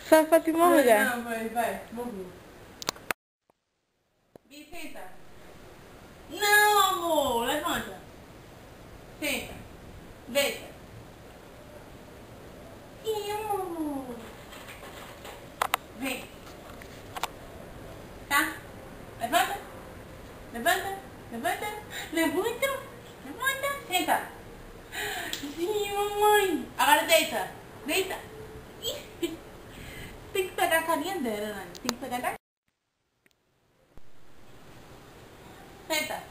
Só pra te molhar. Não, vai, morri. Bi, senta. Não, amor, levanta. Senta. Deita. Sim, amor. Vem. Tá? Levanta. Levanta. Levanta. Levanta. Levanta. Senta. Sim, mamãe. Agora deita. Deita. Ih, tem que pegar a carinha dela, né? Tem que pegar da... Senta.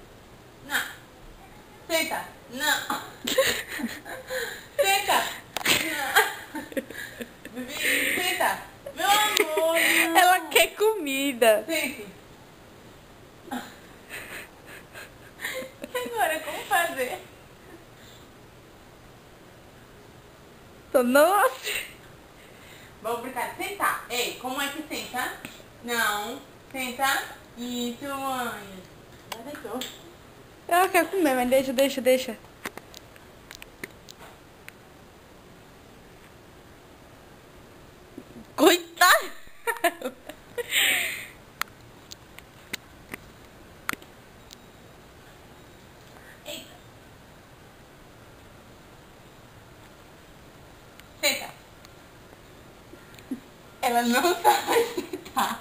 Não. Senta. Não. Senta. Não. Bebê, senta. Meu amor, não. Ela quer comida. Sente. Agora, como fazer? Nossa. Vamos brincar de sentar. Ei, como é que senta? Não. Senta. Isso, mãe. Já deitou. Ela quer comer, mas deixa. Coitada. Eita. Senta. Ela não sabe sentar.